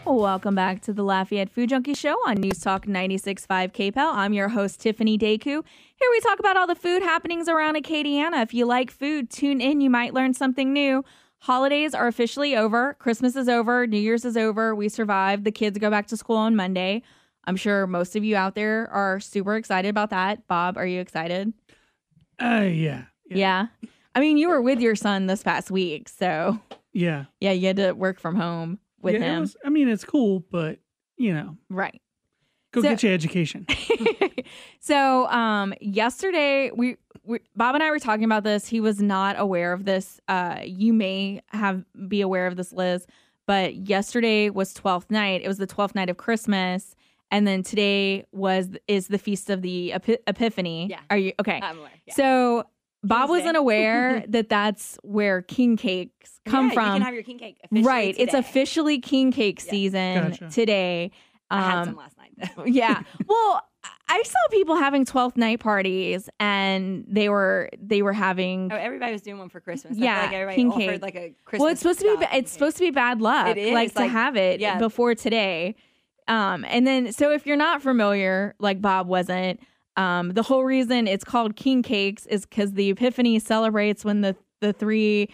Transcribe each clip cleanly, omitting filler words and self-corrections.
Welcome back to the Lafayette Food Junkie Show on News Talk 96.5 KPEL. I'm your host, Tiffiany Deku. Here we talk about all the food happenings around Acadiana. If you like food, tune in. You might learn something new. Holidays are officially over. Christmas is over. New Year's is over. We survived. The kids go back to school on Monday. I'm sure most of you out there are super excited about that. Bob, are you excited? Yeah. I mean, you were with your son this past week, so. Yeah, you had to work from home with him. It's cool, but, Right. Go get your education. So yesterday, we Bob and I were talking about this. He was not aware of this. You may be aware of this, Liz, but yesterday was 12th night. It was the 12th night of Christmas. And then today is the Feast of the Epiphany. Yeah. Are you okay? I'm aware. Yeah. So Bob Tuesday. wasn't aware that that's where king cakes come from. You can have your king cake officially right. today. It's officially king cake season today. I had some last night, though. Yeah. Well, I saw people having 12th night parties, and they were having. Oh, everybody was doing one for Christmas. Yeah, I feel like everybody king offered cake. like a Christmas. Well, it's supposed to be bad luck. It is, like to have it before today. And then so if you're not familiar, like Bob wasn't, the whole reason it's called king cakes is because the Epiphany celebrates when the three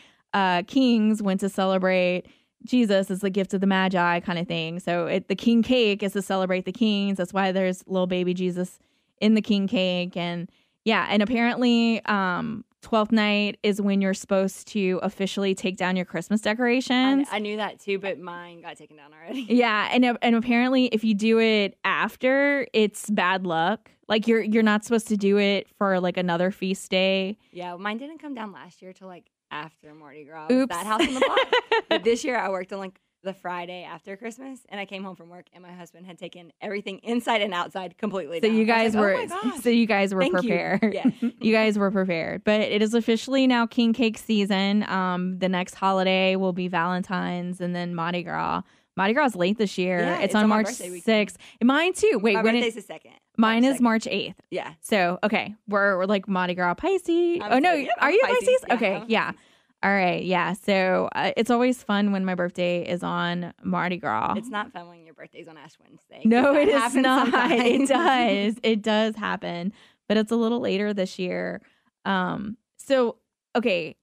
kings went to celebrate Jesus as the gift of the Magi kind of thing. So the king cake is to celebrate the kings. That's why there's little baby Jesus in the king cake. And yeah, and apparently 12th night is when you're supposed to officially take down your Christmas decorations. I knew that too, but mine got taken down already. Yeah, and apparently if you do it after, it's bad luck. Like you're not supposed to do it for like another feast day. Yeah, well, mine didn't come down last year till like after Mardi Gras. Oops. That house on the block. But this year I worked on like the Friday after Christmas, and I came home from work, and my husband had taken everything inside and outside completely So down. you guys like, were, oh my gosh. so you guys were Thank prepared. You. Yeah. You guys were prepared. But it is officially now king cake season. The next holiday will be Valentine's, and then Mardi Gras. Mardi Gras is late this year. Yeah, it's on March 6th. Mine too. Wait, my birthday's the 2nd. Mine March is March 8th. Yeah. So, okay. We're like Mardi Gras Pisces. I'm no. yep, Are I'm you Pisces? Pisces? Yeah, okay. I'm Yeah. Pisces. All right. Yeah. So it's always fun when my birthday is on Mardi Gras. It's not fun when your birthday's on Ash Wednesday. No, That it is happens not. sometimes. It does. It does happen, but it's a little later this year. So, okay.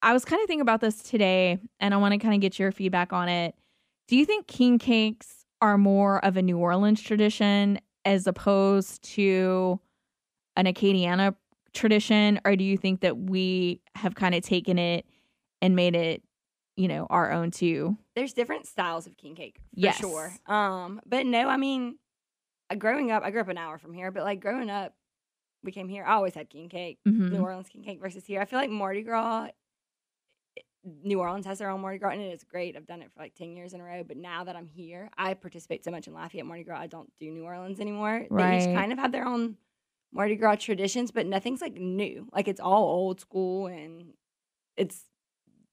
I was kind of thinking about this today, and I want to kind of get your feedback on it. Do you think king cakes are more of a New Orleans tradition as opposed to an Acadiana tradition, or do you think that we have kind of taken it and made it, our own too? There's different styles of king cake, for Yes. sure. But no, I mean, growing up, I grew up an hour from here, but like growing up, we came here, I always had king cake, Mhm. New Orleans king cake versus here. I feel like Mardi Gras, New Orleans has their own Mardi Gras, and it's great. I've done it for like 10 years in a row, but now that I'm here, I participate so much in Lafayette Mardi Gras, I don't do New Orleans anymore. They Right. each kind of have their own Mardi Gras traditions, but nothing's like new. Like it's all old school, and it's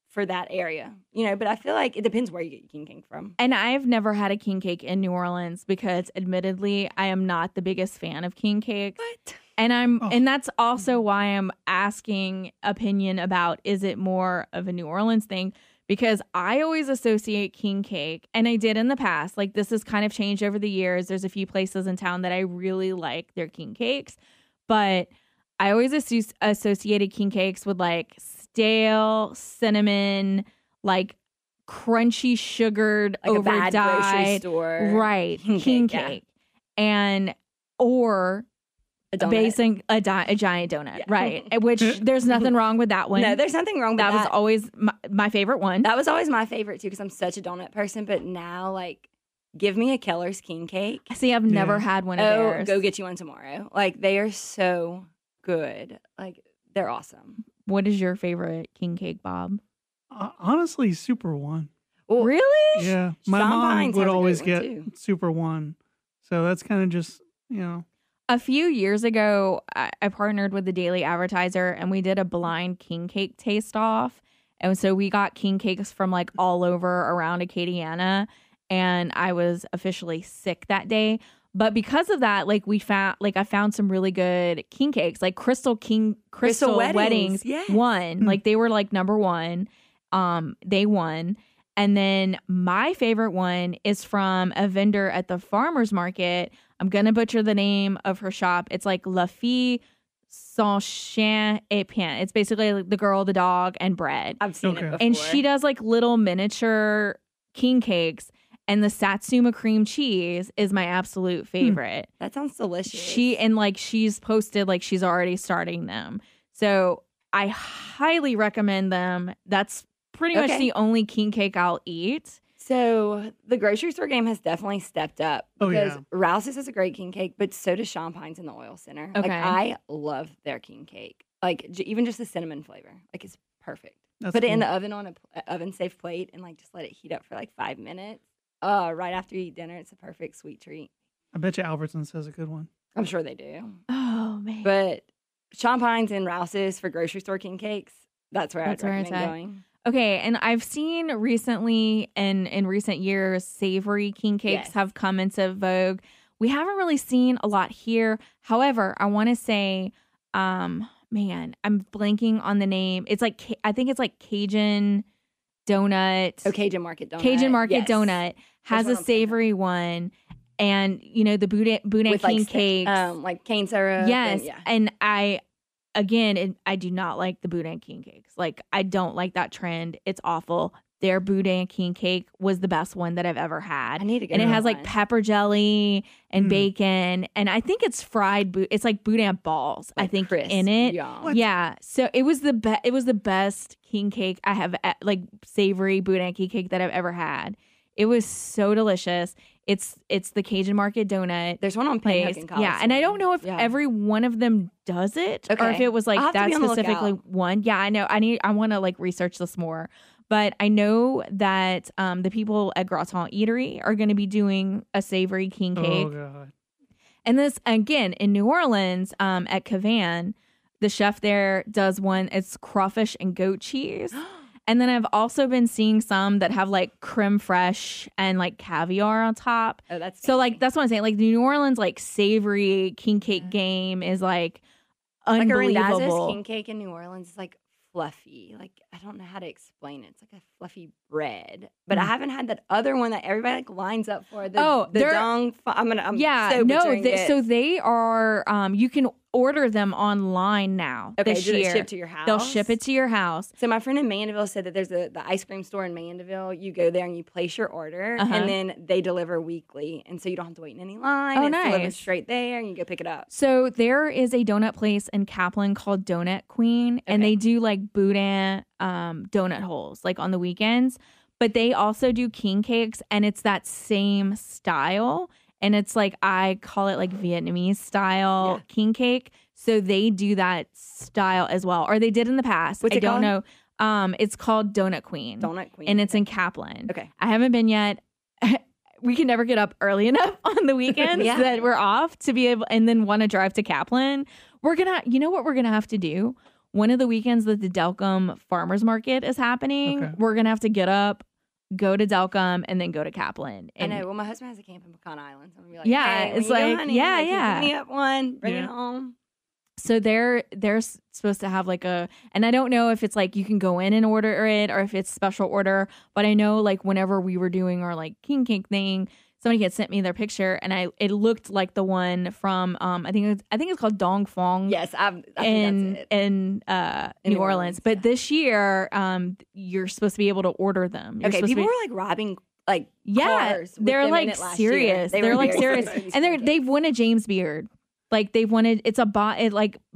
for that area, but I feel like it depends where you get your king cake from. And I've never had a king cake in New Orleans because, admittedly, I am not the biggest fan of king cakes. What? And and that's also why I'm asking opinion about, is it more of a New Orleans thing? Because I always associate king cake, and I did in the past. Like, this has kind of changed over the years. There's a few places in town that I really like their king cakes, but I always associated king cakes with like stale cinnamon, like crunchy sugared, Like a bad grocery overdyed, store. right? King cake, yeah. cake, and or A donut. basing a giant donut, Yeah. right? Which there's nothing wrong with that one. No, there's nothing wrong with that that. was always my favorite one. That was always my favorite too, because I'm such a donut person. But now, like, give me a Keller's king cake. See, I've never had one of theirs. Go get you one tomorrow. Like, they are so good. Like, they're awesome. What is your favorite king cake, Bob? Honestly, Super One. Well, Really? Yeah, my Sean mom Pines would has a always great one, get too. Super One, so that's kind of just A few years ago, I partnered with the Daily Advertiser, and we did a blind king cake taste off. And so we got king cakes from like all over around Acadiana, and I was officially sick that day. But because of that, like I found some really good king cakes, like Crystal Weddings yes. won. Like they were like number one. They won. And then my favorite one is from a vendor at the farmer's market. I'm going to butcher the name of her shop. It's like Lafayette sans chien et pain. It's basically like the girl, the dog, and bread. I've seen it before. And she does like little miniature king cakes. And the Satsuma cream cheese is my absolute favorite. That sounds delicious. She's posted like she's already starting them. So I highly recommend them. That's pretty much the only king cake I'll eat. So the grocery store game has definitely stepped up because yeah. Rouse's is a great king cake, but so does Champagne's in the Oil Center. Okay. Like I love their king cake. Like even just the cinnamon flavor, like it's perfect. That's Put it in cool. the oven on an oven safe plate and like just let it heat up for like 5 minutes. Right after you eat dinner, it's a perfect sweet treat. I bet you Albertsons has a good one. I'm sure they do. Oh, man. But Champagne's and Rouse's for grocery store king cakes, that's where I'd recommend going. Okay, and I've seen recently and in recent years, savory king cakes have come into vogue. We haven't really seen a lot here. However, I want to say, man, I'm blanking on the name. It's like, I think it's like Cajun Donut. Oh, Cajun Market Donut. Cajun Market Donut has a savory one. And, you know, the Boudin with king like cakes. Like cane syrup. Yes. And I do not like the Boudin king cakes. Like, I don't like that trend. It's awful. Their Boudin king cake was the best one that I've ever had. I need to get And it has one. like pepper jelly and bacon. And I think it's fried. It's like Boudin balls, like I think, crisp. in it. Yum. Yeah. So it was the best king cake I have, like savory Boudin king cake that I've ever had. It was so delicious. It's the Cajun Market Donut. There's one on place. Pinhook in College. Yeah, and I don't know if every one of them does it or if it was like that specifically one. Yeah, I know. I want to like research this more. But I know that the people at Gratin Eatery are going to be doing a savory king cake. Oh, God. And this, again, in New Orleans at Cavan, the chef there does one. It's crawfish and goat cheese. And then I've also been seeing some that have like creme fraiche and like caviar on top. Oh, that's so like that's what I'm saying. Like the New Orleans like savory king cake game is like unbelievable. Like a Rendazzo's king cake in New Orleans is like fluffy. Like I don't know how to explain it. It's like a fluffy bread. But I haven't had that other one that everybody like lines up for. The dong. So they are. You can order them online now. Okay, this do year. they ship to your house? They'll ship it to your house. So my friend in Mandeville said that there's the ice cream store in Mandeville. You go there and you place your order, and then they deliver weekly, and so you don't have to wait in any line. Oh, it's nice. delivered straight there, and you go pick it up. So there is a donut place in Kaplan called Donut Queen, and they do like Boudin donut holes like on the weekends. But they also do king cakes, and it's that same style. And it's like, I call it like Vietnamese style king cake. So they do that style as well. Or they did in the past. What's it don't called? know. It's called Donut Queen. Donut Queen. And it's in Kaplan. Okay. I haven't been yet. We can never get up early enough on the weekends that we're off to be able, and then want to drive to Kaplan. You know what we're going to have to do? One of the weekends that the Delcom Farmers Market is happening, we're going to have to get up, go to Delcom, and then go to Kaplan. And I know. Well, my husband has a camp in Pecan Island, so I'm gonna be like, hey, it's like, honey, pick me up one, bring it home. So they're supposed to have like and I don't know if it's like you can go in and order it or if it's special order, but I know like whenever we were doing our like king cake thing, somebody had sent me their picture and it looked like the one from I think it's called Dong Fong. Yes, I think that's it. in New Orleans. But this year, you're supposed to be able to order them. People were like robbing cars. They're like serious. They're like serious, and they've won a James Beard. Like they've wanted,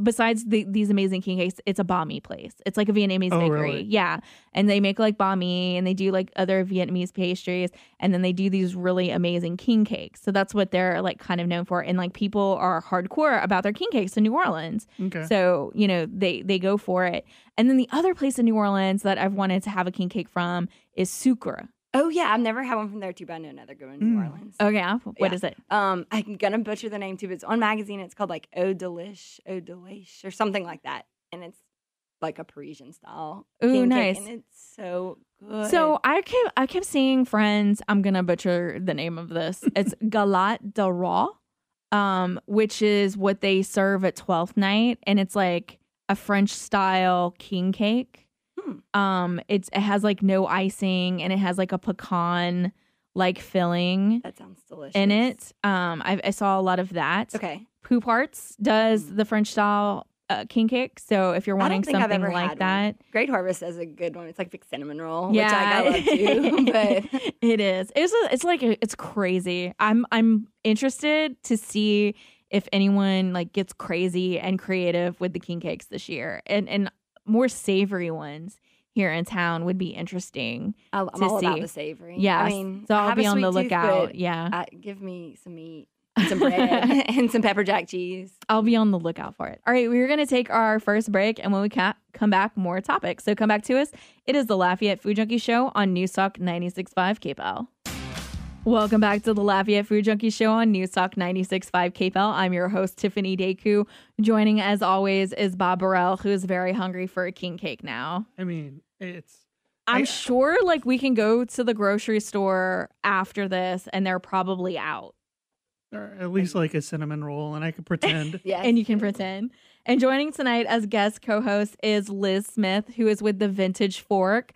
besides these amazing king cakes, it's a banh mi place. It's like a Vietnamese bakery. Really? Yeah. And they make like banh mi and they do like other Vietnamese pastries. And then they do these really amazing king cakes. So that's what they're like kind of known for. And like people are hardcore about their king cakes in New Orleans. Okay. So, you know, they go for it. And then the other place in New Orleans that I've wanted to have a king cake from is Sucre. Oh, yeah. I've never had one from there, too, but I know another good one in New Orleans. Oh, yeah? What is it? I'm going to butcher the name, too, but it's on magazine. It's called, like, Eau Delish, or something like that. And it's, like, a Parisian style. Ooh, nice. And it's so good. So I kept seeing friends, I'm going to butcher the name of this. It's Galette de Roi, which is what they serve at 12th night. And it's, like, a French-style king cake. It has like no icing, and it has like a pecan like filling. That sounds delicious. In it. I saw a lot of that. Okay. Poop Hearts does the French style king cake. So if you're wanting something like that, Great Harvest does a good one. It's like cinnamon roll, yeah, which I gotta love too. But it is. It's crazy. I'm interested to see if anyone like gets crazy and creative with the king cakes this year, and more savory ones here in town would be interesting. I'm all about the savory. Yeah, I mean, so I'll be on the lookout. Give me some meat. Some bread and some pepper jack cheese. I'll be on the lookout for it. All right, we're going to take our first break, and when we come back, more topics. So come back to us. It is the Lafayette Food Junkie Show on Newstalk 96.5 KPEL. Welcome back to the Lafayette Food Junkie Show on Newstalk 96.5 KPEL. I'm your host, Tiffiany Deku. Joining, as always, is Bob Burrell, who is very hungry for a king cake now. I mean, I'm sure like we can go to the grocery store after this, and they're probably out. Or at least like a cinnamon roll, and I could pretend. Yes. And you can pretend. And joining tonight as guest co-host is Liz Smith, who is with the Vintage Fork.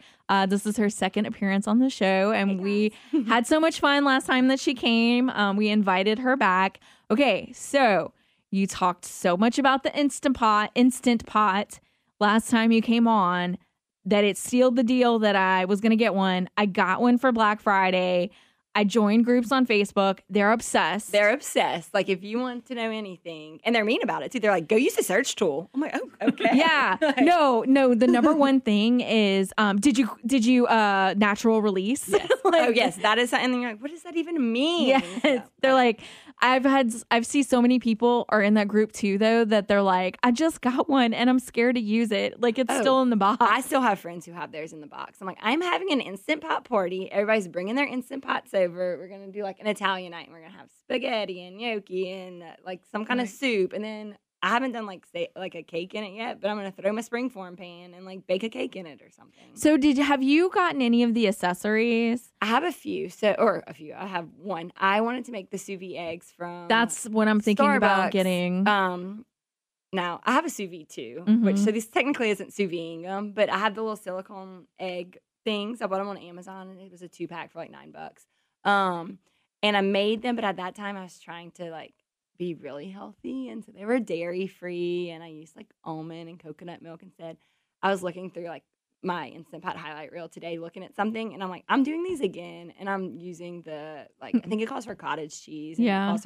This is her second appearance on the show, and we had so much fun last time that she came. We invited her back. Okay, so you talked so much about the Instant Pot last time you came on that it sealed the deal that I was going to get one. I got one for Black Friday. I joined groups on Facebook. They're obsessed. Like, if you want to know anything, and they're mean about it too. They're like, go use the search tool. I'm like, oh, okay. Yeah. No. The number one thing is, did you natural release? Yes. Like, yes. That is something. And you're like, what does that even mean? Yes. So, They're like, I've seen so many people are in that group too, though, that they're like, I just got one and I'm scared to use it. Like, it's still in the box. I still have friends who have theirs in the box. I'm like, I'm having an Instant Pot party. Everybody's bringing their Instant Pots over. We're going to do like an Italian night, and we're going to have spaghetti and gnocchi and like some kind of soup. And then I haven't done like a cake in it yet, but I'm going to throw my springform pan and like bake a cake in it or something. So have you gotten any of the accessories? I have a few. I have one. I wanted to make the sous vide eggs from That's what I'm thinking Starbucks. About getting. Now I have a sous vide too, Mm-hmm. which so this technically isn't sous videing them, but I have the little silicone egg things. I bought them on Amazon, and it was a 2-pack for like $9. And I made them, but at that time I was trying to like be really healthy, and so they were dairy free, and I used like almond and coconut milk instead. I was looking through like my Instant Pot highlight reel today, looking at something, and I'm like, I'm doing these again, and I'm using the like I think it calls for cottage cheese. And yeah,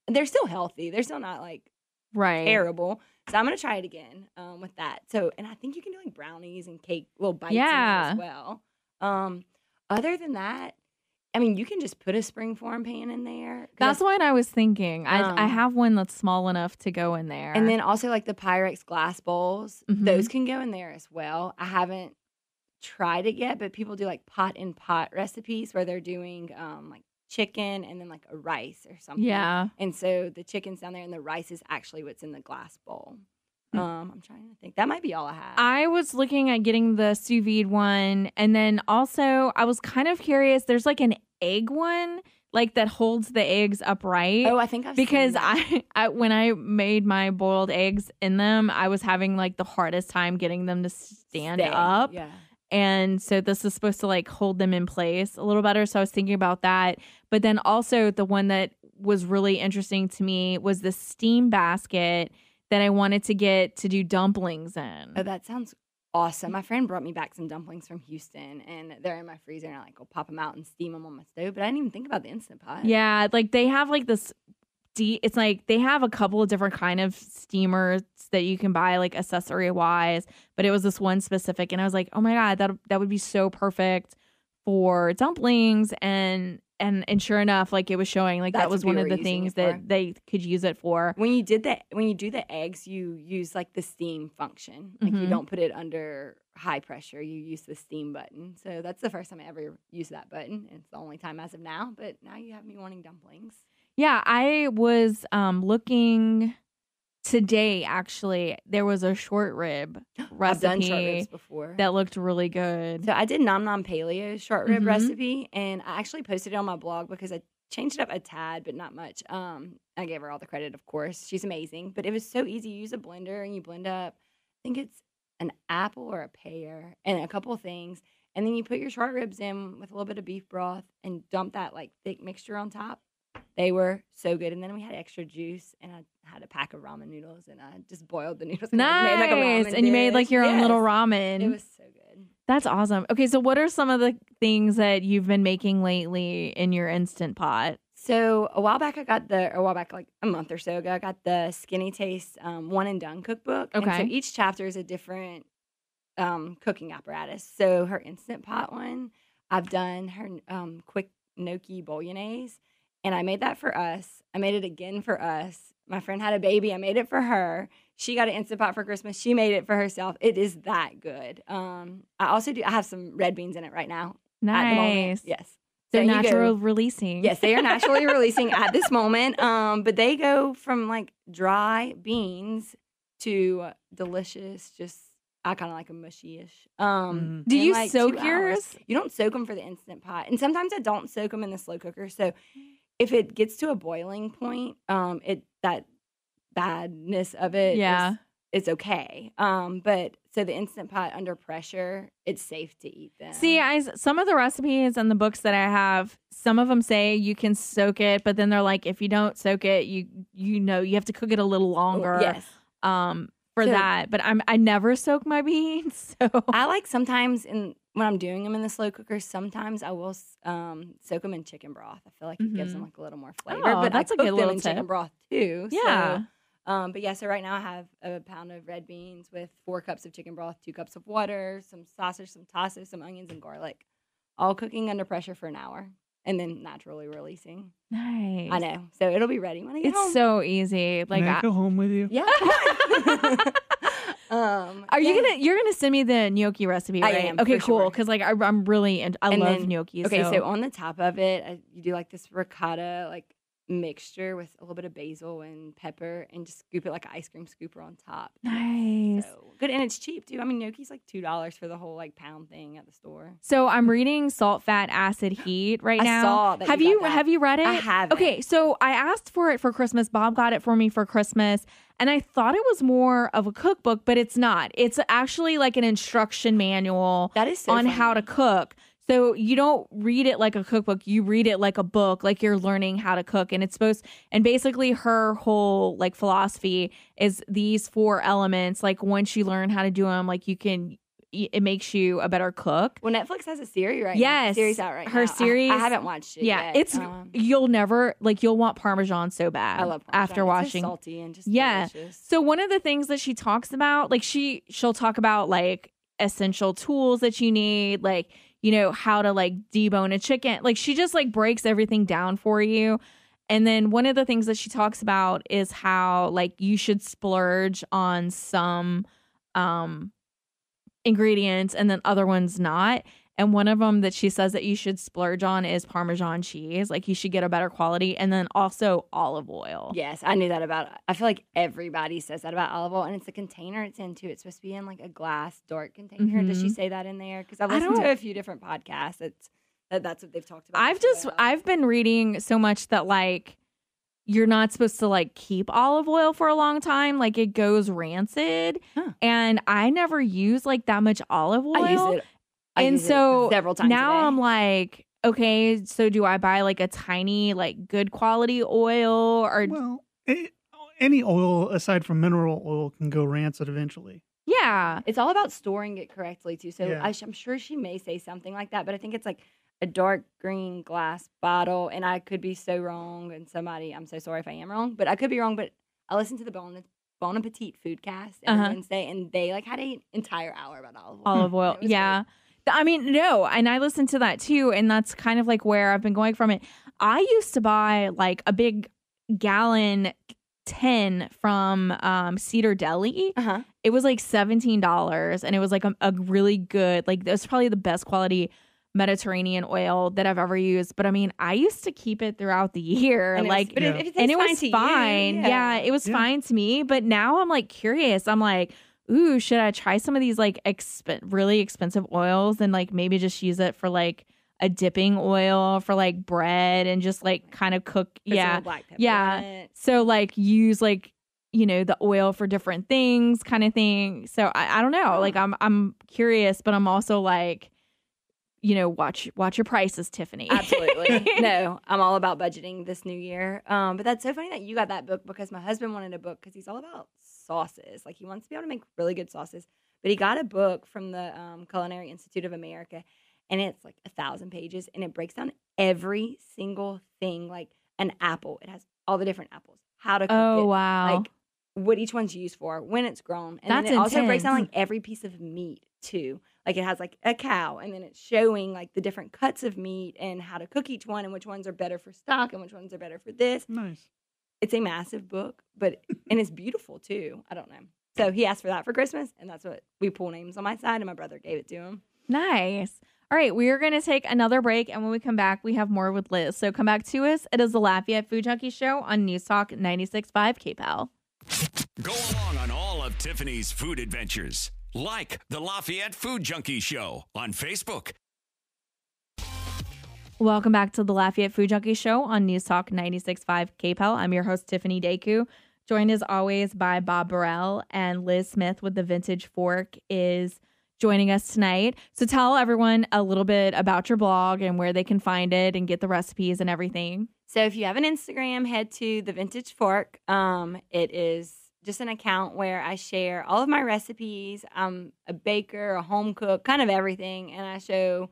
and they're still healthy. They're still not like terrible. So I'm gonna try it again with that. So, and I think you can do like brownies and cake little bites in there as well. Other than that, I mean, you can just put a springform pan in there. That's what I was thinking. I have one that's small enough to go in there. And then also like the Pyrex glass bowls, those can go in there as well. I haven't tried it yet, but people do like pot in pot recipes where they're doing like chicken and then like a rice or something. Yeah. And so the chicken's down there and the rice is actually what's in the glass bowl. I'm trying to think. That might be all I have. I was looking at getting the sous vide one, and then also I was kind of curious. There's like an egg one, like that holds the eggs upright. Oh, I think I've seen that. I when I made my boiled eggs in them, I was having like the hardest time getting them to stand up. Yeah. And so this is supposed to like hold them in place a little better. So I was thinking about that. But then also the one that was really interesting to me was the steam basket that I wanted to get to do dumplings in. Oh, that sounds awesome. My friend brought me back some dumplings from Houston, and they're in my freezer, and I like go pop them out and steam them on my stove. But I didn't even think about the Instant Pot. Yeah, like they have like this. It's like they have a couple of different kind of steamers that you can buy, like accessory wise. But it was this one specific, and I was like, oh my god, that would be so perfect for dumplings and sure enough, like it was showing like that was one of the things that they could use it for. When you do the eggs, you use like the steam function. Like you don't put it under high pressure. You use the steam button. So that's the first time I ever used that button. It's the only time as of now. But now you have me wanting dumplings. Yeah, I was looking today. Actually, there was a short rib recipe. I've done short ribs before that looked really good. So I did Nom Nom Paleo's short rib recipe, and I actually posted it on my blog because I changed it up a tad, but not much. I gave her all the credit, of course. She's amazing, but it was so easy. You use a blender and you blend up. I think it's an apple or a pear and a couple of things. And then you put your short ribs in with a little bit of beef broth and dump that like thick mixture on top. They were so good. And then we had extra juice, and I had a pack of ramen noodles, and I just boiled the noodles. Nice. And you made like your own little ramen. It was so good. That's awesome. Okay, so what are some of the things that you've been making lately in your Instant Pot? So a while back, like a month or so ago, I got the Skinny Taste One and Done cookbook. Okay. And so each chapter is a different cooking apparatus. So her Instant Pot one, I've done her quick gnocchi bolognese, and I made that for us. I made it again for us. My friend had a baby. I made it for her. She got an Instant Pot for Christmas. She made it for herself. It is that good. I have some red beans in it right now. Nice. At the moment. Yes. They're natural releasing. Yes, they are naturally releasing at this moment. But they go from like dry beans to delicious, I kind of like them mushy-ish. Do you like soak yours? You don't soak them for the Instant Pot. And sometimes I don't soak them in the slow cooker. So if it gets to a boiling point, that badness of it it's okay. But so the Instant Pot under pressure, it's safe to eat them. See, some of the recipes and the books that I have, some of them say you can soak it, but then they're like, if you don't soak it, you have to cook it a little longer. Yes. For that. But I never soak my beans. So I like sometimes when I'm doing them in the slow cooker, sometimes I will soak them in chicken broth. I feel like it gives them like a little more flavor. Oh, but that's I a good cook them little in tip. chicken broth too. Yeah. So right now I have a pound of red beans with 4 cups of chicken broth, 2 cups of water, some sausage, some tassos, some onions, and garlic, all cooking under pressure for an hour, and then naturally releasing. Nice. I know. So it'll be ready when I get home. It's so easy. Like, Can I go home with you? Yeah. You're gonna send me the gnocchi recipe, right? I am, okay, for cool. sure. Because like I'm really I love gnocchi. Okay, so so on the top of it, you do like this ricotta like mixture with a little bit of basil and pepper, and just scoop it like an ice cream scooper on top. Nice. So good, and it's cheap too. I mean, gnocchi's like $2 for the whole like pound thing at the store. So I'm reading Salt, Fat, Acid, Heat right now. I saw that. Have you read it? I haven't. Okay, so I asked for it for Christmas. Bob got it for me for Christmas, and I thought it was more of a cookbook, but it's not. It's actually like an instruction manual That is so on funny. how to cook. So you don't read it like a cookbook, you read it like a book, like you're learning how to cook. And basically her whole like philosophy is these 4 elements. Like once you learn how to do them, like it makes you a better cook. Well, Netflix has a series right now. Yes. Series out right now. Her series. I haven't watched it yet. It's, you'll want Parmesan so bad. I love Parmesan. After it's watching. so salty and just delicious. So one of the things that she talks about, like she'll talk about like essential tools that you need, like, how to like debone a chicken. Like she just like breaks everything down for you. And then one of the things that she talks about is how like you should splurge on some ingredients and then other ones not. And one of them that she says that you should splurge on is Parmesan cheese. Like you should get a better quality. And then also olive oil. Yes, I knew that I feel like everybody says that about olive oil. And it's the container it's in too. It's supposed to be in like a glass dark container. Mm-hmm. Does she say that in there? Because I've listened to a few different podcasts. That's what they've talked about. I've been reading so much that like you're not supposed to like keep olive oil for a long time. Like it goes rancid. Huh. And I never use like that much olive oil. I use it. And so several times now a day. I'm like, okay, so do I buy like a tiny, like good quality oil or? Well, any oil aside from mineral oil can go rancid eventually. Yeah. It's all about storing it correctly too. So Yeah. I'm sure she may say something like that, but I think it's like a dark green glass bottle, and I could be so wrong. And I'm so sorry if I am wrong, but I could be wrong. But I listened to the Bon Appetit Foodcast every Wednesday, and they like had an entire hour about olive oil. Yeah. Great. I mean, no, and I listened to that too, and that's kind of like where I've been going from it. I used to buy like a big gallon tin from Cedar Deli. It was like $17, and it was like a really good, like it was probably the best quality Mediterranean oil that I've ever used. But I mean, I used to keep it throughout the year, and like, it was fine. Yeah, it was fine to me. But now I'm like curious. I'm like, ooh, should I try some of these like really expensive oils and like maybe just use it for like a dipping oil for like bread and just like kind of cook. Put some black pepper on it. So like use like the oil for different things kind of thing. So I don't know. Like I'm curious, but I'm also like, watch your prices, Tiffany. Absolutely. No, I'm all about budgeting this new year. But that's so funny that you got that book because my husband wanted a book because he's all about sauces. Like he wants to be able to make really good sauces. But he got a book from the Culinary Institute of America, and it's like 1,000 pages, and it breaks down every single thing, like an apple. It has all the different apples, how to cook it. Oh, wow. Like what each one's used for, when it's grown. And That's then it also breaks intense. down like every piece of meat too. Like it has like a cow, and then it's showing like the different cuts of meat and how to cook each one and which ones are better for stock and which ones are better for this. Nice. It's a massive book, and it's beautiful too. I don't know. So he asked for that for Christmas, and that's what we pull names on my side, and my brother gave it to him. Nice. All right, we are going to take another break, and when we come back, we have more with Liz. So come back to us. It is the Lafayette Food Junkie Show on News Talk 96.5 KPEL. Go along on all of Tiffany's food adventures. Like the Lafayette Food Junkie Show on Facebook. Welcome back to the Lafayette Food Junkie Show on News Talk 96.5 KPEL. I'm your host, Tiffany Daku. Joined as always by Bob Burrell, and Liz Smith with the Vintage Fork is joining us tonight. So tell everyone a little bit about your blog and where they can find it and get the recipes and everything. So if you have an Instagram, head to the Vintage Fork. It is just an account where I share all of my recipes. I'm a baker, a home cook, kind of everything. And I show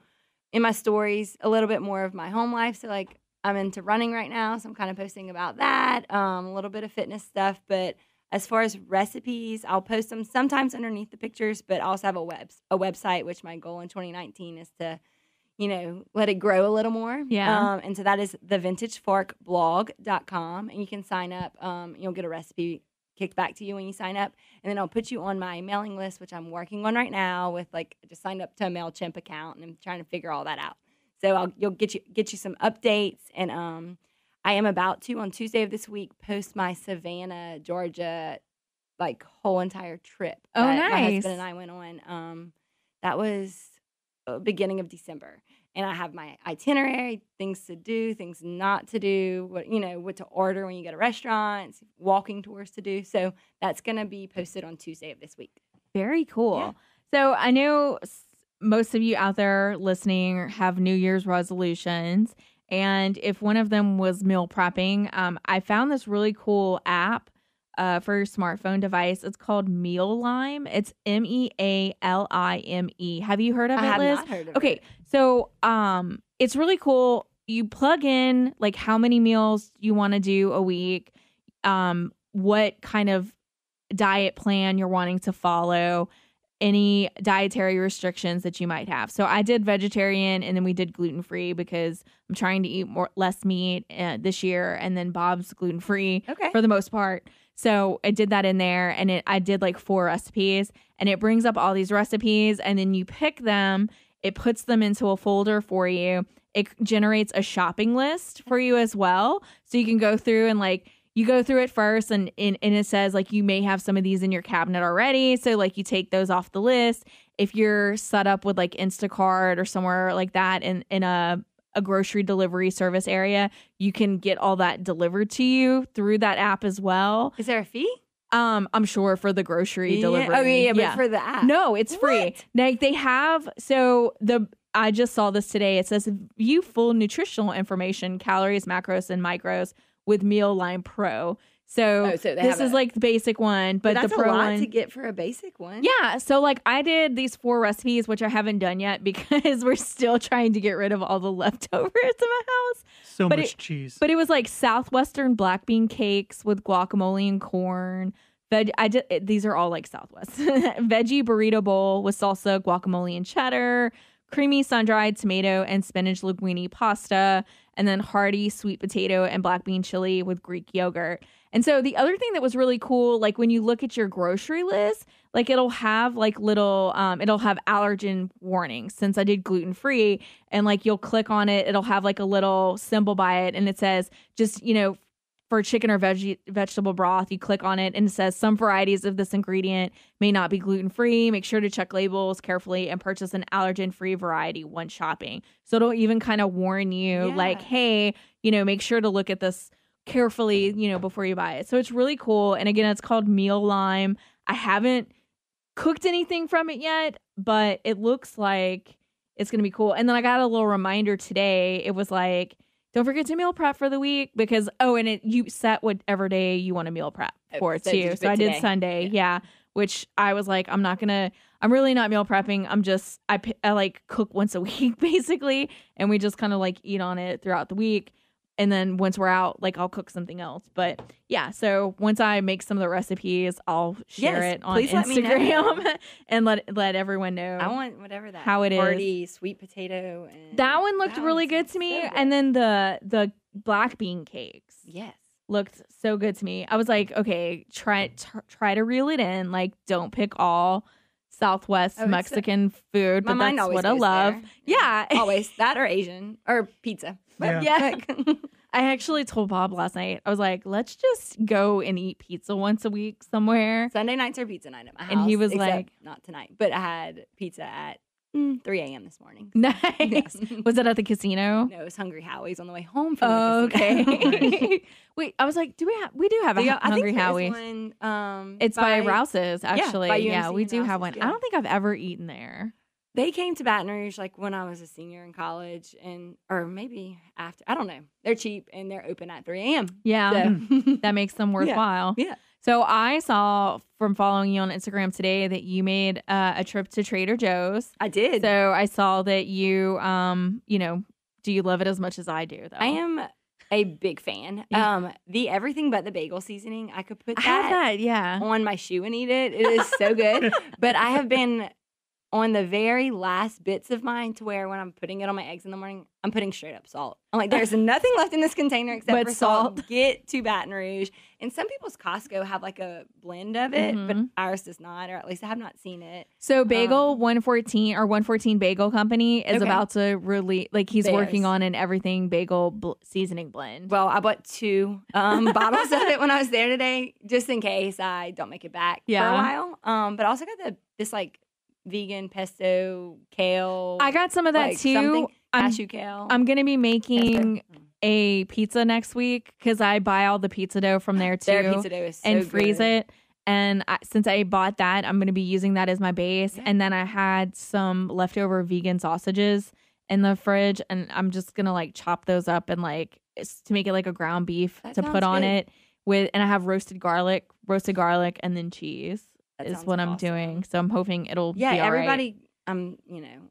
in my stories a little bit more of my home life. So like I'm into running right now, so I'm kind of posting about that, a little bit of fitness stuff. But as far as recipes, I'll post them sometimes underneath the pictures, but I also have a website, which my goal in 2019 is to, let it grow a little more. Yeah. And so that is thevintageforkblog.com, and you can sign up. You'll get a recipe kicked back to you when you sign up, and then I'll put you on my mailing list, which I'm working on right now with I just signed up to a MailChimp account, and I'm trying to figure all that out. So you'll get you some updates, and I am about to on Tuesday of this week post my Savannah, Georgia, whole entire trip. Oh, that nice! My husband and I went on. That was beginning of December, and I have my itinerary, things to do, things not to do, what to order when you go to restaurants, walking tours to do. So that's gonna be posted on Tuesday of this week. Very cool. Yeah. So I know most of you out there listening have New Year's resolutions. And if one of them was meal prepping, I found this really cool app for your smartphone device. It's called Mealime. It's MEALIME. Have you heard of it, Liz? I have not heard of it. Okay, so it's really cool. You plug in how many meals you want to do a week, what kind of diet plan you're wanting to follow, any dietary restrictions that you might have. So I did vegetarian, and then we did gluten-free because I'm trying to eat less meat this year, and then Bob's gluten-free for the most part. So I did that in there, and I did 4 recipes, and it brings up all these recipes, and then you pick them. It puts them into a folder for you. It generates a shopping list for you as well. So you can go through and you go through it first, and it says you may have some of these in your cabinet already. So you take those off the list. If you're set up with Instacart or somewhere like that in a grocery delivery service area, you can get all that delivered to you through that app as well. Is there a fee? I'm sure for the grocery delivery. Oh yeah, but for the app. No, it's free. They have I just saw this today. It says view full nutritional information, calories, macros, and micros with Mealime Pro. So this is the basic one, but that's the Pro a lot one to get for a basic one. Yeah. So I did these 4 recipes, which I haven't done yet because we're still trying to get rid of all the leftovers in my house. So much cheese. But it was Southwestern black bean cakes with guacamole and corn. These are all Southwest. Veggie burrito bowl with salsa, guacamole, and cheddar. Creamy sun-dried tomato and spinach linguine pasta, and then hearty sweet potato and black bean chili with Greek yogurt. And so the other thing that was really cool, when you look at your grocery list, it'll have little, it'll have allergen warnings since I did gluten-free, and you'll click on it, it'll have a little symbol by it, and it says just, for chicken or vegetable broth, you click on it and it says some varieties of this ingredient may not be gluten-free. Make sure to check labels carefully and purchase an allergen-free variety when shopping. So it'll even kind of warn you hey, make sure to look at this carefully, before you buy it. So it's really cool. And again, it's called Meal Lime. I haven't cooked anything from it yet, but it looks like it's going to be cool. And then I got a little reminder today. It was like, don't forget to meal prep for the week because, you set whatever day you want to meal prep for it too. So I did Sunday. Yeah. Which I was like, I'm really not meal prepping. I like cook once a week basically. And we just kind of like eat on it throughout the week. And then once we're out, like I'll cook something else. But yeah, so once I make some of the recipes, I'll share it on Instagram and let everyone know. I want whatever that how it hearty, is. Sweet potato. And that one looked really good to me. So and then the black bean cakes. Yes. Looked so good to me. I was like, okay, try to reel it in. Like, don't pick all Southwest Mexican food, but that's what I love. There. Yeah. Always. That or Asian or pizza. Yeah. I actually told Bob last night, I was like, let's just go and eat pizza once a week somewhere. Sunday nights are pizza night at my house. And he was like, not tonight, but I had pizza at 3 a.m. this morning. Nice. Yes. Was it at the casino? No, it was Hungry Howie's on the way home from the casino. Okay. Wait, I was like, we do have a Hungry Howie's. One, it's by Rouse's, actually. Yeah, we do Rouse's, have one. yeah. I don't think I've ever eaten there. They came to Baton Rouge like when I was a senior in college, or maybe after. I don't know. They're cheap and they're open at 3 a.m. Yeah, so. That makes them worthwhile. Yeah. So I saw from following you on Instagram today that you made a trip to Trader Joe's. I did. So I saw that you, do you love it as much as I do? Though I am a big fan. Yeah. The everything but the bagel seasoning, I could put that, I have that, yeah, on my shoe and eat it. It is so good. But I have been on the very last bits of mine to where when I'm putting it on my eggs in the morning, I'm putting straight up salt. I'm like, there's nothing left in this container except for salt. Get to Baton Rouge. And some people's Costco have like a blend of it, but ours does not, or at least I have not seen it. So Bagel 114 Bagel Company is about to release, like he's working on an everything bagel seasoning blend. Well, I bought 2 bottles of it when I was there today, just in case I don't make it back for a while. But I also got this like vegan pesto kale. I got some of that too. Cashew kale. I'm gonna be making a pizza next week because I buy all the pizza dough from there too. Their pizza dough is so and freeze good. it. And since I bought that, I'm gonna be using that as my base. Yeah. And then I had some leftover vegan sausages in the fridge, and I'm just gonna like chop those up and like to make it like a ground beef to put on it with. And I have roasted garlic, and then cheese. Is what I'm doing. So I'm hoping it'll be all everybody, right.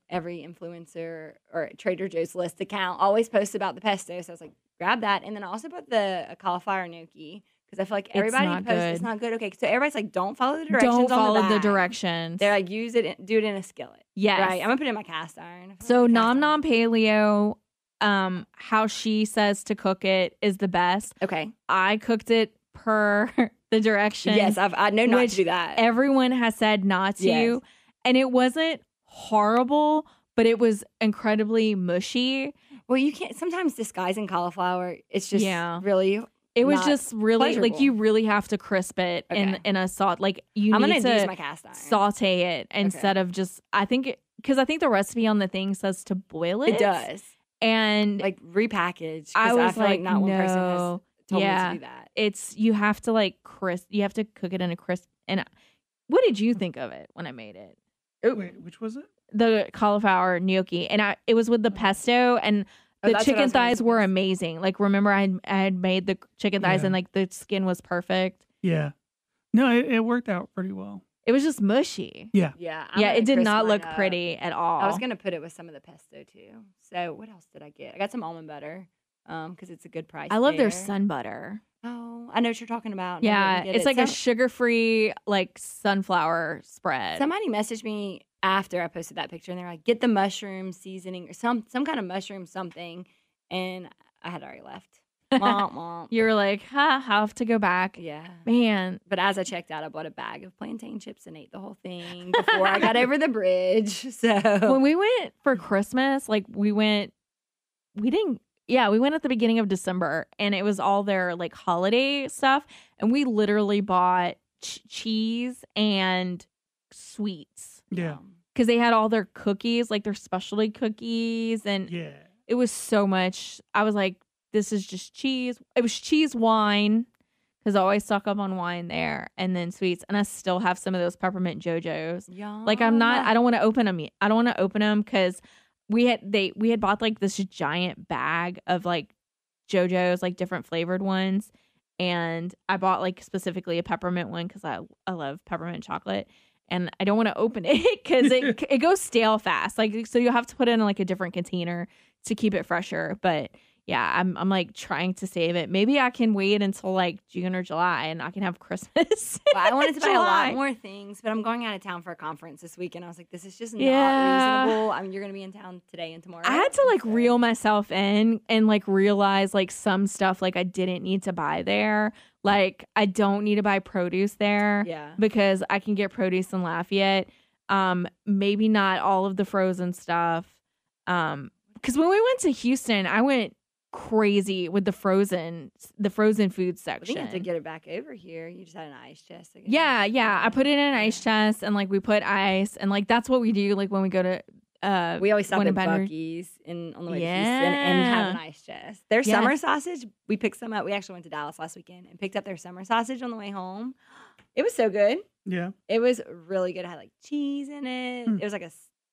Every influencer or Trader Joe's list account always posts about the pesto. So I was like, grab that. And then I also bought the cauliflower gnocchi because I feel like everybody posts it's not good. Okay, so everybody's like, don't follow the directions. Don't follow on the directions. They're like, do it in a skillet. Yes. Right. I'm gonna put it in my cast iron. So Nom Nom Paleo, how she says to cook it is the best. Okay. I cooked it per the direction. Yes, I know not to do that. Everyone has said not to. Yes. And it wasn't horrible, but it was incredibly mushy. Well, you can't sometimes disguising cauliflower. It's just really it was just really pleasurable. like you really have to crisp it in a salt. Like I'm gonna to use my cast iron. Saute it instead of just because I think the recipe on the thing says to boil it. It does. And like repackage. I was feel like not one person has told me to do that. You have to like you have to cook it in a crisp. And what did you think of it when I made it? Wait, which was it? The cauliflower gnocchi, and it was with the pesto, and the chicken thighs were amazing. Like, remember I had made the chicken thighs, and like the skin was perfect. Yeah, no, it worked out pretty well. It was just mushy. Yeah, It did not look pretty at all. I was gonna put it with some of the pesto too. So what else did I get? I got some almond butter. Because it's a good price. I love their sun butter. Oh, I know what you're talking about. Yeah, it's like a sugar-free like sunflower spread. Somebody messaged me after I posted that picture, and they're like, "Get the mushroom seasoning or some kind of mushroom something," and I had already left. You were like, "I'll have to go back." Yeah, man. But as I checked out, I bought a bag of plantain chips and ate the whole thing before I got over the bridge. So when we went for Christmas, like we went at the beginning of December, and it was all their like holiday stuff, and we literally bought cheese and sweets. Yeah, because they had all their cookies, like their specialty cookies, and it was so much. I was like, this is just cheese. It was cheese wine because I always stock up on wine there, and then sweets. And I still have some of those peppermint JoJo's. Yum. Like I don't want to open them. I don't want to open them because we had bought like this giant bag of like JoJo's, like different flavored ones. And I bought like specifically a peppermint one because I love peppermint chocolate. And I don't want to open it because it goes stale fast. Like, so you'll have to put it in like a different container to keep it fresher. But yeah, I'm like trying to save it. Maybe I can wait until like June or July and I can have Christmas. Well, I wanted to buy a lot more things, but I'm going out of town for a conference this week, and I was like, this is just not reasonable. I mean, you're going to be in town today and tomorrow. I had to like reel myself in and like realize like some stuff like I didn't need to buy there. Like I don't need to buy produce there because I can get produce in Lafayette. Maybe not all of the frozen stuff. Because when we went to Houston, I went crazy with the frozen food section. I think you have to get it back over here. You just had an ice chest. Yeah. I put it in an ice chest and like we put ice and like that's what we do like when we go to we always stop at Buc-ee's on the way to Houston and have an ice chest. Their summer sausage, we picked some up. We actually went to Dallas last weekend and picked up their summer sausage on the way home. It was so good. Yeah. It was really good. It had like cheese in it. It was like a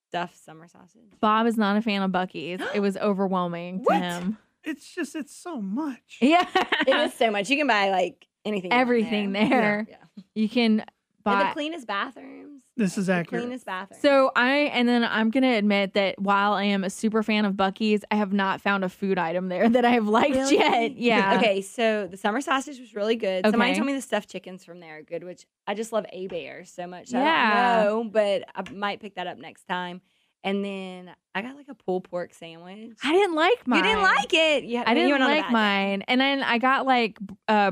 stuffed summer sausage. Bob is not a fan of Buc-ee's. It was overwhelming to him. It's so much. Yeah. It is so much. You can buy like anything. Everything there. Yeah. You can buy. And the cleanest bathrooms. This is accurate. The cleanest bathrooms. So I'm going to admit that while I am a super fan of Buc-ee's, I have not found a food item there that I have liked yet. Yeah. Okay, so the summer sausage was really good. Okay. Somebody told me the stuffed chickens from there are good, which I just love A-Bears so much. So I don't know, but I might pick that up next time. And then I got like a pulled pork sandwich. I didn't like mine. You didn't like it. I didn't like mine. And then I got like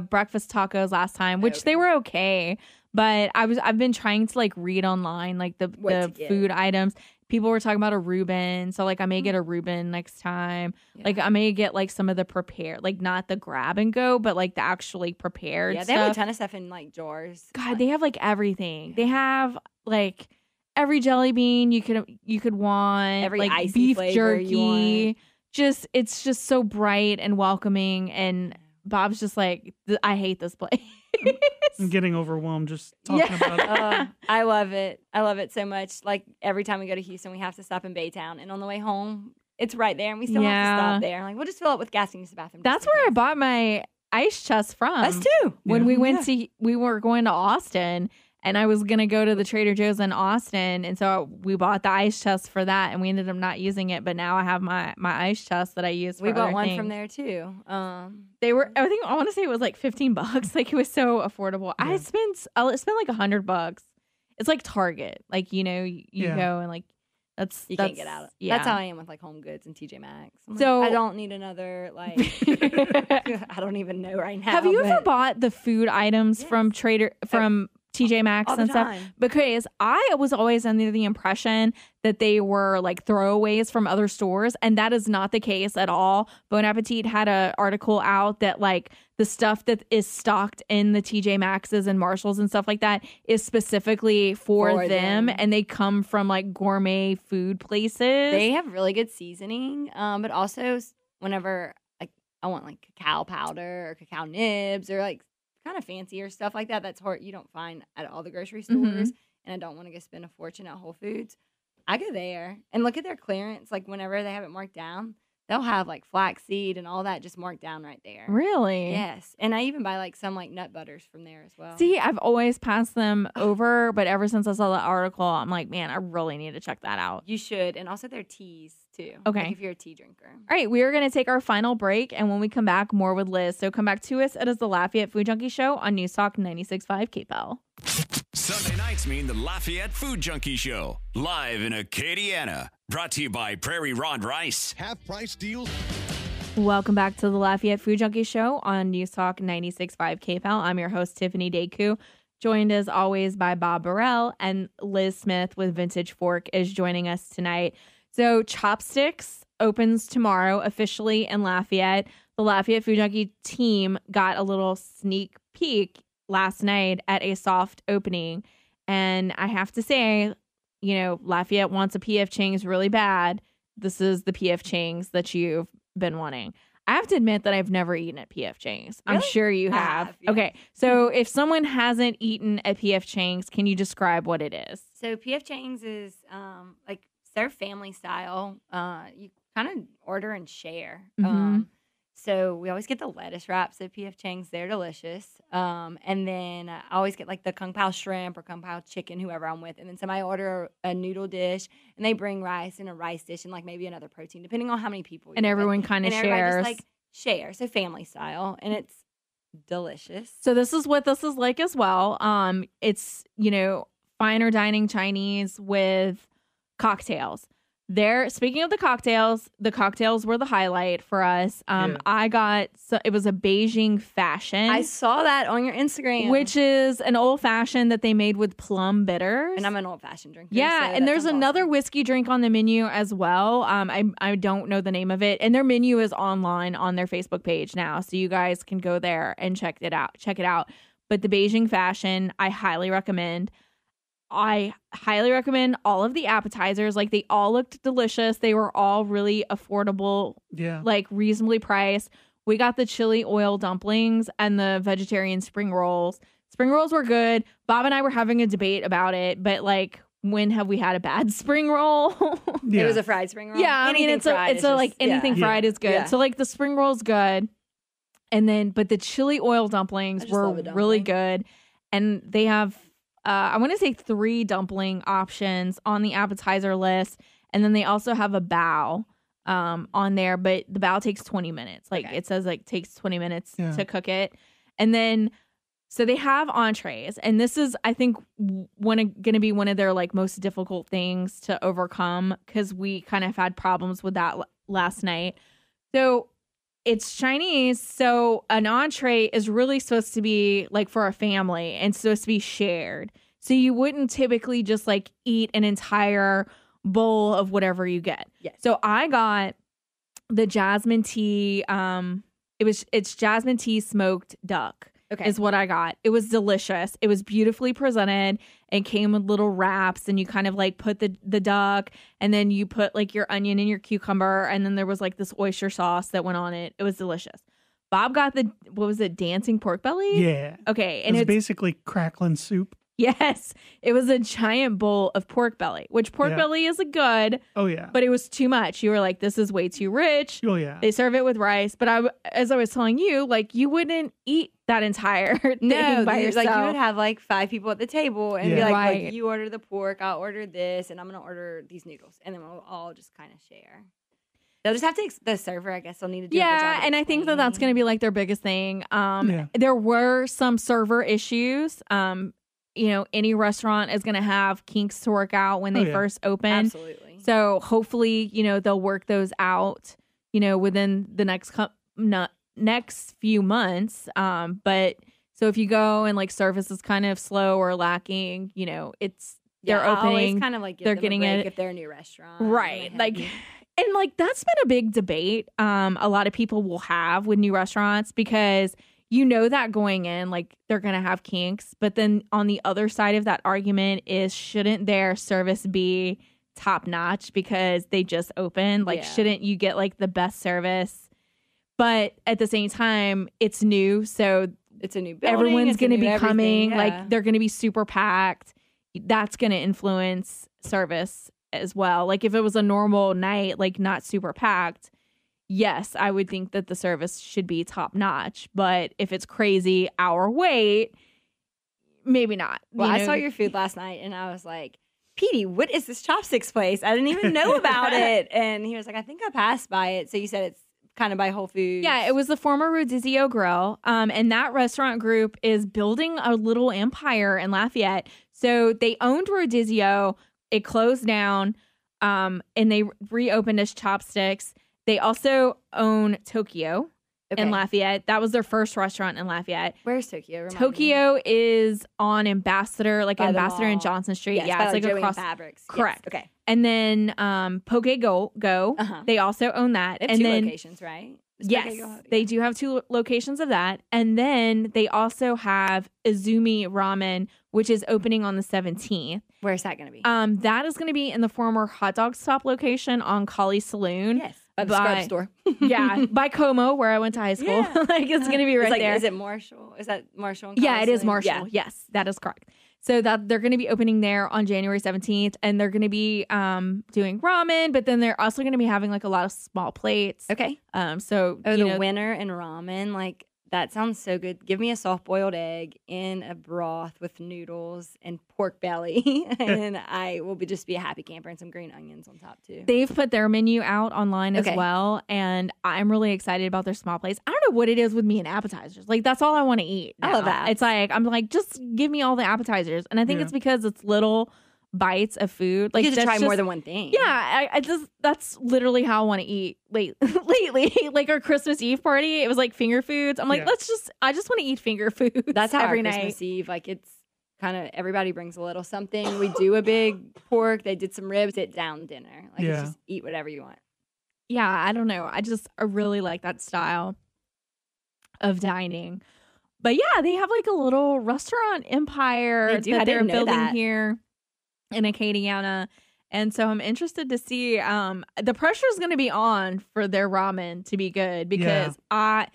breakfast tacos last time, which they were okay. But I've been trying to like read online like the food items. People were talking about a Reuben, so like I may get a Reuben next time. Yeah. Like I may get like some of the prepared, like not the grab and go, but like the actually prepared. Yeah, they have a ton of stuff in like jars. God, they have like everything. Yeah. They have like every jelly bean you could want, every like icy beef jerky. It's just so bright and welcoming. And Bob's just like, I hate this place. I'm getting overwhelmed just talking about it. I love it. I love it so much. Like every time we go to Houston, we have to stop in Baytown, and on the way home, it's right there, and we still have to stop there. Like we'll just fill up with gas and use the bathroom. That's where I bought my ice chest from. Us too. When we were going to Austin. And I was going to go to the Trader Joe's in Austin. And so we bought the ice chest for that. And we ended up not using it. But now I have my ice chest that I use for We bought one things. from there too. They were, I want to say it was like $15. Like it was so affordable. Yeah. I'll spend like $100. It's like Target. Like, you know, you go and like, you can't get out of it. Yeah. That's how I am with like Home Goods and TJ Maxx. So I don't need another like I don't even know right now. Have you ever bought the food items from TJ Maxx and stuff? Because I was always under the impression that they were like throwaways from other stores, and that is not the case at all. Bon Appetit had an article out that like the stuff that is stocked in the TJ Maxx's and Marshalls and stuff like that is specifically for them, and they come from like gourmet food places. They have really good seasoning, but also whenever like I want like cacao powder or cacao nibs or like kind of fancier stuff like that, that's hard you don't find at all the grocery stores, and I don't want to go spend a fortune at Whole Foods. I go there and look at their clearance. Like whenever they have it marked down, they'll have like flaxseed and all that just marked down right there. Really? Yes. And I even buy like some like nut butters from there as well. See, I've always passed them over, but ever since I saw the article, I'm like, man, I really need to check that out. You should. And also their teas too. Okay. Like if you're a tea drinker. All right. We are going to take our final break. And when we come back, more with Liz. So come back to us. It is the Lafayette Food Junkie Show on News Talk 96.5 KPEL. Sunday nights mean the Lafayette Food Junkie Show, live in Acadiana. Brought to you by Prairie Rod Rice. Half-price deals. Welcome back to the Lafayette Food Junkie Show on News Talk 96.5 KPEL. I'm your host, Tiffiany Deku, joined as always by Bob Burrell, and Liz Smith with Vintage Fork is joining us tonight. So Chopsticks opens tomorrow officially in Lafayette. The Lafayette Food Junkie team got a little sneak peek last night at a soft opening. And I have to say, you know, Lafayette wants a P.F. Chang's really bad. This is the P.F. Chang's that you've been wanting. I have to admit that I've never eaten at P.F. Chang's. Really? I'm sure you I have. have, yeah. Okay. So if someone hasn't eaten at P.F. Chang's, can you describe what it is? So P.F. Chang's is like their family style. You kind of order and share. Mhm. So we always get the lettuce wraps at P.F. Chang's. They're delicious. And then I always get like the Kung Pao shrimp or Kung Pao chicken, whoever I'm with. And then somebody order a noodle dish, and they bring rice and a rice dish and like maybe another protein, depending on how many people. And you're everyone with. kind of And everybody shares. just like share. So family style, and it's delicious. So this is what this is like as well. It's, finer dining Chinese with cocktails. Speaking of the cocktails were the highlight for us. It was a Beijing fashion. I saw that on your Instagram, which is an old fashioned that they made with plum bitters. and I'm an old fashioned drinker. Yeah, so and that there's sounds another awesome. whiskey drink on the menu as well. I don't know the name of it, and their menu is online on their Facebook page now, so you guys can go there and check it out. But the Beijing fashion, I highly recommend. I highly recommend all of the appetizers. Like, they all looked delicious. They were all really affordable, like reasonably priced. We got the chili oil dumplings and the vegetarian spring rolls. Spring rolls were good. Bob and I were having a debate about it, but like, when have we had a bad spring roll? It was a fried spring roll. Yeah, I mean, Anything fried is just- anything fried is good. Yeah. So like the spring roll's good. And then, but the chili oil dumplings I just were love a really dumpling. good. And they have, I want to say 3 dumpling options on the appetizer list. And then they also have a bao on there, but the bao takes 20 minutes. Like Okay. it says like takes 20 minutes to cook it. And then, so they have entrees, and this is, I think, going to be one of their like most difficult things to overcome, because we kind of had problems with that last night. So it's Chinese, so an entree is really supposed to be like for a family and supposed to be shared. So you wouldn't typically just like eat an entire bowl of whatever you get. Yes. So I got the jasmine tea. It's jasmine tea smoked duck. Okay. Is what I got. It was delicious. It was beautifully presented and came with little wraps, and you kind of like put the duck, and then you put like your onion and your cucumber, and then there was like this oyster sauce that went on it. It was delicious. Bob got what was it, dancing pork belly? Yeah. Okay. And it's basically crackling soup. Yes. It was a giant bowl of pork belly, which pork belly is good. Oh, yeah. But it was too much. You were like, this is way too rich. Oh, yeah. They serve it with rice. But as I was telling you, like, you wouldn't eat that entire thing by yourself. Like you would have like 5 people at the table and be like, Right. look, you order the pork, I'll order this, and I'm going to order these noodles. And then we'll all just kind of share. They'll just have to, the server, I guess, will need to do a good job of and I think that that's going to be like their biggest thing. There were some server issues. Any restaurant is going to have kinks to work out when they first open. Absolutely. So hopefully, they'll work those out, within the next few months. But so if you go and like service is kind of slow or lacking, they're I always opening, kind of like give they're them getting a break it if they're a new restaurant. right. And like that's been a big debate. A lot of people will have with new restaurants, because that going in, like, they're going to have kinks. But then on the other side of that argument is, shouldn't their service be top notch because they just opened? Like, shouldn't you get like the best service? But at the same time, it's new. So it's a new building. Everyone's going to be everything, coming. yeah. Like, they're going to be super packed. That's going to influence service as well. Like, if it was a normal night, like not super packed, yes, I would think that the service should be top notch. But if it's crazy hour wait, maybe not. Well, I saw your food last night and I was like, Petey, what is this Chopsticks place? I didn't even know about it. And he was like, I think I passed by it. So you said it's kind of by Whole Foods. Yeah, it was the former Rodizio Grill. And that restaurant group is building a little empire in Lafayette. So they owned Rodizio. It closed down, and they reopened as Chopsticks. They also own Tokyo in Lafayette. That was their first restaurant in Lafayette. Where's Tokyo? Remind Tokyo is on Ambassador, like By the Ambassador and mall. Johnson Street. Yes, Yeah, by, it's like Joey across. Fabrics. Correct. Yes. Okay. And then Poke Go. They also own that. They have and 2 then locations, right? Is yes, Poke Go- they do have 2 locations of that. And then they also have Izumi Ramen, which is opening on the Where's that going to be? That is going to be in the former Hot Dog Stop location on Kali Saloon. Yes. At the scrub store. Yeah, by Como, where I went to high school. Yeah. Like, it's going to be right there. Is it Marshall? Is that Marshall? Yeah, it is Marshall. Yeah. Yes, that is correct. So that they're going to be opening there on January 17th, and they're going to be doing ramen, but then they're also going to be having like a lot of small plates. Okay. So the winter and ramen, like that sounds so good. Give me a soft boiled egg in a broth with noodles and pork belly, and I will just be a happy camper, and some green onions on top too. They've put their menu out online as well, and I'm really excited about their small plates. I don't know what it is with me and appetizers. Like, that's all I want to eat now. I love that. It's like, I'm like, just give me all the appetizers. And I think it's because it's little bites of food. Like, you get to try more than one thing. Yeah, I just, that's literally how I want to eat lately. Like, our Christmas Eve party, it was like finger foods. I'm like, I just want to eat finger food. That's how every our Christmas Eve, like, it's kind of, everybody brings a little something. We do a big pork. They did some ribs. Sit down dinner. Like, it's just eat whatever you want. Yeah, I don't know. I really like that style of dining. But yeah, they have like a little restaurant empire that they're building here in Acadiana. And so I'm interested to see, the pressure is going to be on for their ramen to be good, because I've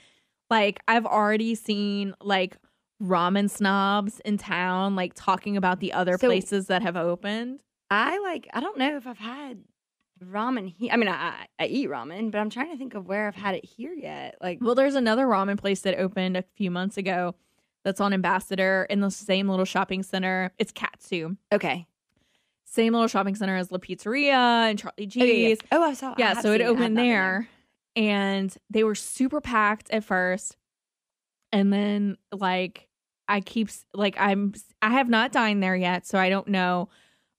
already seen like ramen snobs in town, like talking about the other places that have opened. I don't know if I've had ramen here. I mean, I eat ramen, but I'm trying to think of where I've had it here yet. Like, well, there's another ramen place that opened a few months ago that's on Ambassador in the same little shopping center. It's Katsu. Okay. Same little shopping center as La Pizzeria and Charlie G's. Oh, I saw. Yeah, so it opened there, and they were super packed at first, and then like I have not dined there yet, so I don't know,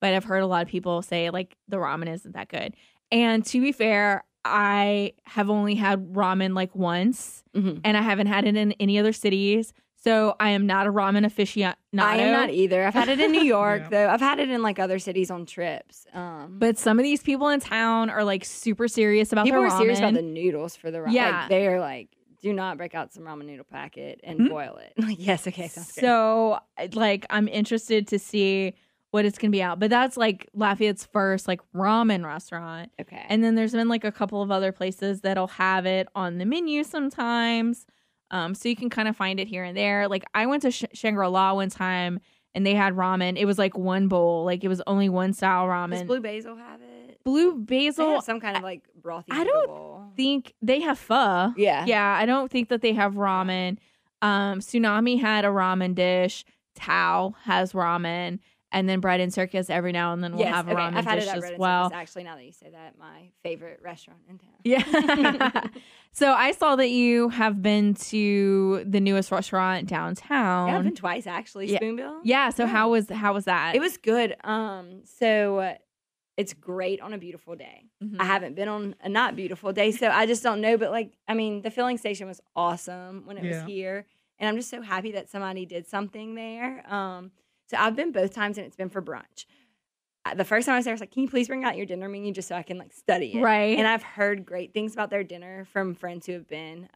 but I've heard a lot of people say like the ramen isn't that good. And to be fair, I have only had ramen like once, and I haven't had it in any other cities. So I am not a ramen aficionado. I am not either. I've had it in New York, though. I've had it in like other cities on trips. But some of these people in town are like super serious about their ramen. People are serious about the noodles for the ramen. Yeah. Like, they are like, do not break out some ramen noodle packet and boil it. Like, yes, okay, sounds good. So like, I'm interested to see what it's going to be out. But that's like Lafayette's first like ramen restaurant. Okay. And then there's been like a couple of other places that'll have it on the menu sometimes. So you can kind of find it here and there. Like, I went to Shangri-La one time, and they had ramen. It was like one bowl. Like, it was only one style ramen. Does Blue Basil have it? Blue Basil? They have some kind of like brothy I don't bowl. think they have pho. Yeah. Yeah, I don't think that they have ramen. Tsunami had a ramen dish. Tao has ramen. And then Bread and Circus every now and then will have a ramen dish as well. Actually, now that you say that, my favorite restaurant in town. Yeah. So I saw that you have been to the newest restaurant downtown. Yeah, I've been twice actually. Spoonbill. Yeah. So how was that? It was good. So it's great on a beautiful day. Mm-hmm. I haven't been on a not beautiful day, so I just don't know. But like, I mean, the filling station was awesome when it was here, and I'm just so happy that somebody did something there. So I've been both times, and it's been for brunch. The first time I was there, I was like, can you please bring out your dinner menu just so I can like study it? Right. And I've heard great things about their dinner from friends who have been.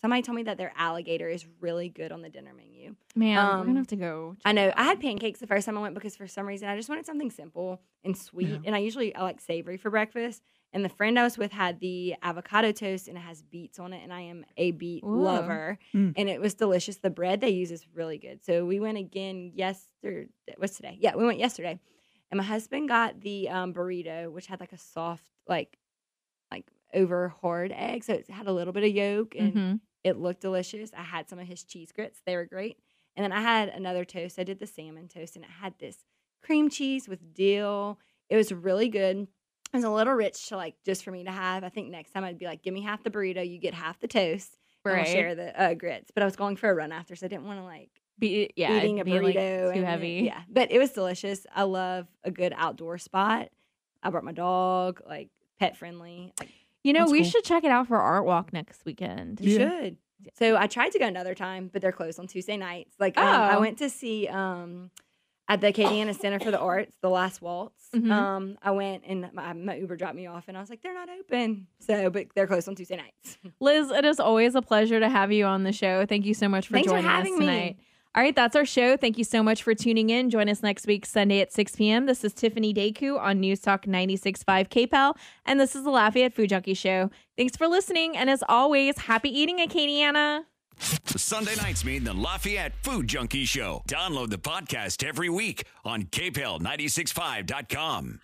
Somebody told me that their alligator is really good on the dinner menu. Man, we're going to have to go. I know. I had pancakes the first time I went because for some reason I just wanted something simple and sweet. Yeah. And I like savory for breakfast. And the friend I was with had the avocado toast, and it has beets on it. And I am a beet lover. And it was delicious. The bread they use is really good. So we went again yesterday. What's today? Yeah, we went yesterday. And my husband got the burrito, which had like a soft, like over hard egg. So it had a little bit of yolk, and it looked delicious. I had some of his cheese grits. They were great. And then I had another toast. I did the salmon toast, and it had this cream cheese with dill. It was really good. It was a little rich to like just for me to have. I think next time I'd be like, give me half the burrito, you get half the toast, and we'll share the grits. But I was going for a run after, so I didn't want to like eating a burrito like, too heavy. Yeah, but it was delicious. I love a good outdoor spot. I brought my dog, like pet friendly. Like, we should check it out for Art Walk next weekend. You should. So I tried to go another time, but they're closed on Tuesday nights. Like I went to see at the Acadiana Center for the Arts, The Last Waltz. I went, and my Uber dropped me off, and I was like, they're not open. But they're closed on Tuesday nights. Liz, it is always a pleasure to have you on the show. Thank you so much for joining us tonight. All right, that's our show. Thank you so much for tuning in. Join us next week, Sunday at 6 p.m. This is Tiffany Daku on News Talk 96.5 KPEL, and this is the Lafayette Food Junkie Show. Thanks for listening, and as always, happy eating, Acadiana. Sunday nights mean the Lafayette Food Junkie Show. Download the podcast every week on KPEL965.com.